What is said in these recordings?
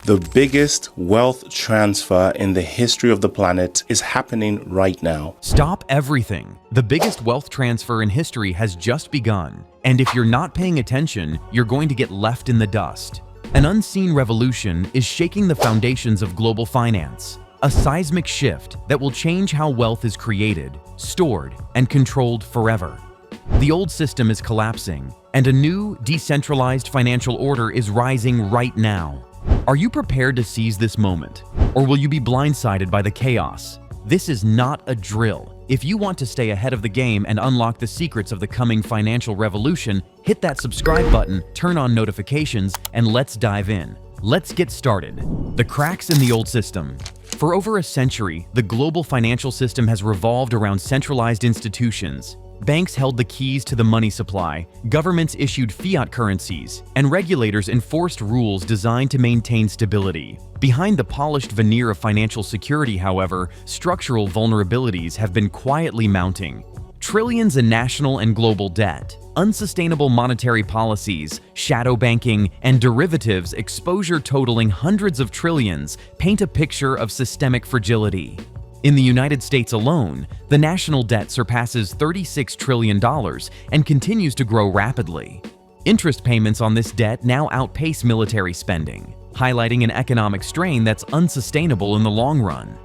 The biggest wealth transfer in the history of the planet is happening right now. Stop everything. The biggest wealth transfer in history has just begun. And if you're not paying attention, you're going to get left in the dust. An unseen revolution is shaking the foundations of global finance. A seismic shift that will change how wealth is created, stored, and controlled forever. The old system is collapsing, and a new, decentralized financial order is rising right now. Are you prepared to seize this moment, or will you be blindsided by the chaos? This is not a drill. If you want to stay ahead of the game and unlock the secrets of the coming financial revolution, hit that subscribe button, turn on notifications, and let's dive in. Let's get started. The cracks in the old system. For over a century, the global financial system has revolved around centralized institutions. Banks held the keys to the money supply, governments issued fiat currencies, and regulators enforced rules designed to maintain stability. Behind the polished veneer of financial security, however, structural vulnerabilities have been quietly mounting. Trillions in national and global debt, unsustainable monetary policies, shadow banking, and derivatives exposure totaling hundreds of trillions paint a picture of systemic fragility. In the United States alone, the national debt surpasses $36 trillion and continues to grow rapidly. Interest payments on this debt now outpace military spending, highlighting an economic strain that's unsustainable in the long run.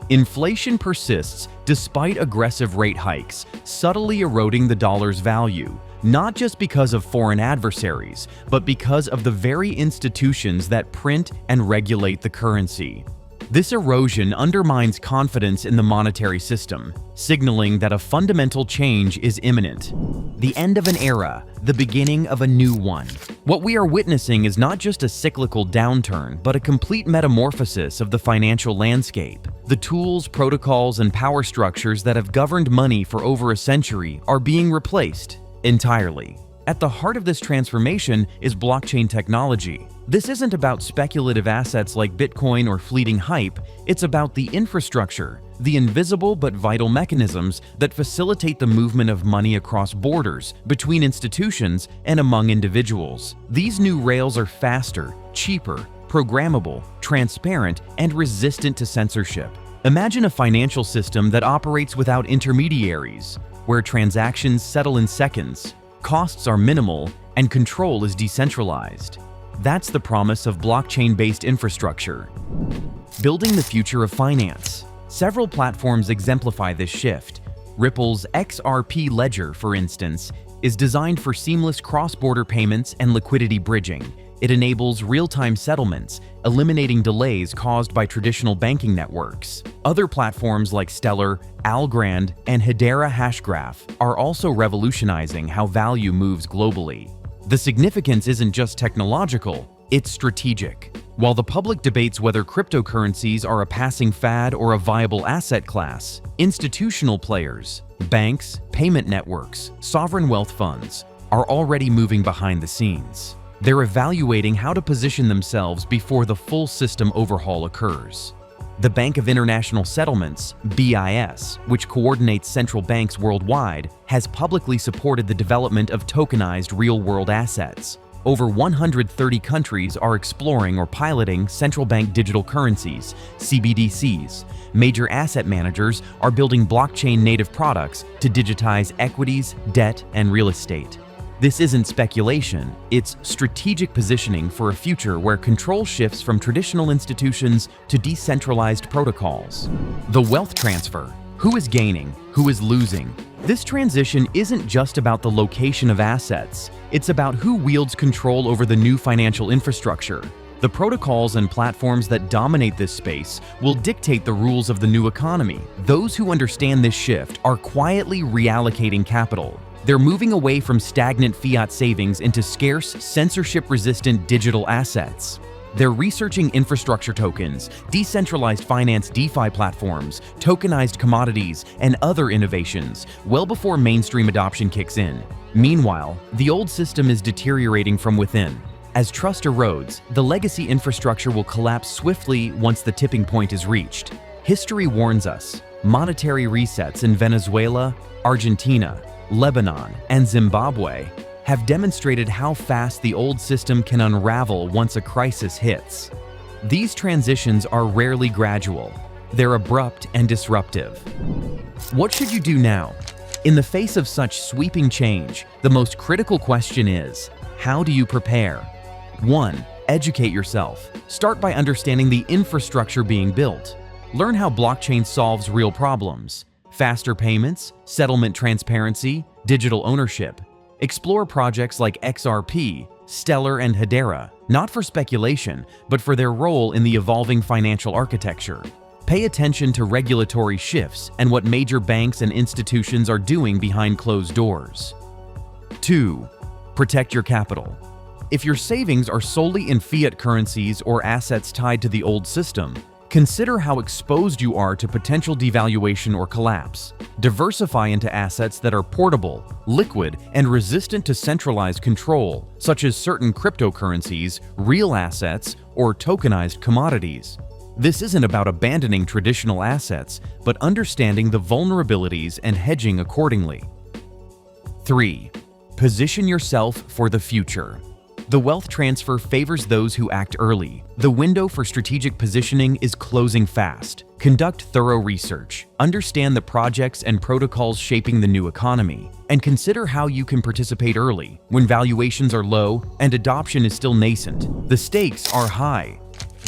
Inflation persists despite aggressive rate hikes, subtly eroding the dollar's value, not just because of foreign adversaries, but because of the very institutions that print and regulate the currency. This erosion undermines confidence in the monetary system, signaling that a fundamental change is imminent. The end of an era, the beginning of a new one. What we are witnessing is not just a cyclical downturn, but a complete metamorphosis of the financial landscape. The tools, protocols, and power structures that have governed money for over a century are being replaced entirely. At the heart of this transformation is blockchain technology. This isn't about speculative assets like Bitcoin or fleeting hype, it's about the infrastructure, the invisible but vital mechanisms that facilitate the movement of money across borders, between institutions, and among individuals. These new rails are faster, cheaper, programmable, transparent, and resistant to censorship. Imagine a financial system that operates without intermediaries, where transactions settle in seconds, costs are minimal, and control is decentralized. That's the promise of blockchain-based infrastructure. Building the future of finance. Several platforms exemplify this shift. Ripple's XRP Ledger, for instance, is designed for seamless cross-border payments and liquidity bridging. It enables real-time settlements, eliminating delays caused by traditional banking networks. Other platforms like Stellar, Algorand, and Hedera Hashgraph are also revolutionizing how value moves globally. The significance isn't just technological, it's strategic. While the public debates whether cryptocurrencies are a passing fad or a viable asset class, institutional players, banks, payment networks, sovereign wealth funds are already moving behind the scenes. They're evaluating how to position themselves before the full system overhaul occurs. The Bank of International Settlements, BIS, which coordinates central banks worldwide, has publicly supported the development of tokenized real-world assets. Over 130 countries are exploring or piloting central bank digital currencies, CBDCs. Major asset managers are building blockchain-native products to digitize equities, debt, and real estate. This isn't speculation, it's strategic positioning for a future where control shifts from traditional institutions to decentralized protocols. The wealth transfer. Who is gaining? Who is losing? This transition isn't just about the location of assets, it's about who wields control over the new financial infrastructure. The protocols and platforms that dominate this space will dictate the rules of the new economy. Those who understand this shift are quietly reallocating capital. They're moving away from stagnant fiat savings into scarce, censorship-resistant digital assets. They're researching infrastructure tokens, decentralized finance DeFi platforms, tokenized commodities, and other innovations well before mainstream adoption kicks in. Meanwhile, the old system is deteriorating from within. As trust erodes, the legacy infrastructure will collapse swiftly once the tipping point is reached. History warns us. Monetary resets in Venezuela, Argentina, Lebanon, and Zimbabwe have demonstrated how fast the old system can unravel once a crisis hits. These transitions are rarely gradual. They're abrupt and disruptive. What should you do now? In the face of such sweeping change, the most critical question is, how do you prepare? 1. Educate yourself. Start by understanding the infrastructure being built. Learn how blockchain solves real problems: faster payments, settlement transparency, digital ownership. Explore projects like XRP, Stellar, and Hedera, not for speculation, but for their role in the evolving financial architecture. Pay attention to regulatory shifts and what major banks and institutions are doing behind closed doors. 2. Protect your capital. If your savings are solely in fiat currencies or assets tied to the old system, consider how exposed you are to potential devaluation or collapse. Diversify into assets that are portable, liquid, and resistant to centralized control, such as certain cryptocurrencies, real assets, or tokenized commodities. This isn't about abandoning traditional assets, but understanding the vulnerabilities and hedging accordingly. 3. Position yourself for the future. The wealth transfer favors those who act early. The window for strategic positioning is closing fast. Conduct thorough research, understand the projects and protocols shaping the new economy, and consider how you can participate early when valuations are low and adoption is still nascent. The stakes are high.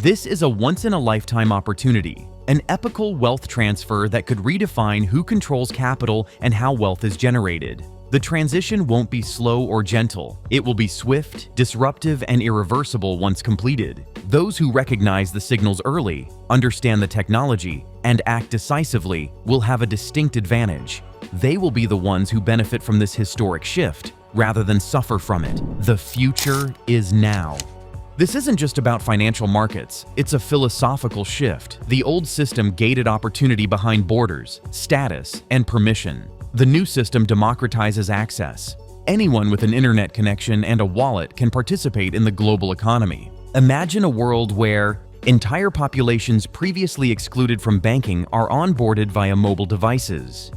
This is a once-in-a-lifetime opportunity, an epical wealth transfer that could redefine who controls capital and how wealth is generated. The transition won't be slow or gentle. It will be swift, disruptive, and irreversible once completed. Those who recognize the signals early, understand the technology, and act decisively will have a distinct advantage. They will be the ones who benefit from this historic shift, rather than suffer from it. The future is now. This isn't just about financial markets, it's a philosophical shift. The old system gated opportunity behind borders, status, and permission. The new system democratizes access. Anyone with an internet connection and a wallet can participate in the global economy. Imagine a world where entire populations previously excluded from banking are onboarded via mobile devices.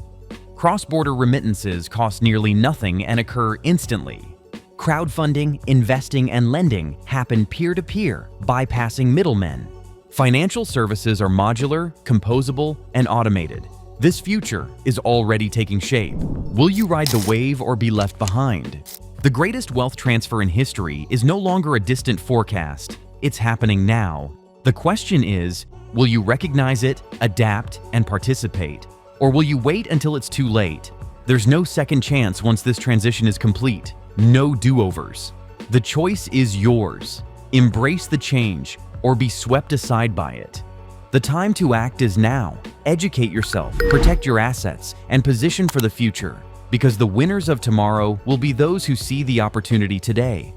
Cross-border remittances cost nearly nothing and occur instantly. Crowdfunding, investing, and lending happen peer-to-peer, bypassing middlemen. Financial services are modular, composable, and automated. This future is already taking shape. Will you ride the wave or be left behind? The greatest wealth transfer in history is no longer a distant forecast. It's happening now. The question is, will you recognize it, adapt, and participate? Or will you wait until it's too late? There's no second chance once this transition is complete. No do-overs. The choice is yours. Embrace the change or be swept aside by it. The time to act is now. Educate yourself, protect your assets, and position for the future, because the winners of tomorrow will be those who see the opportunity today.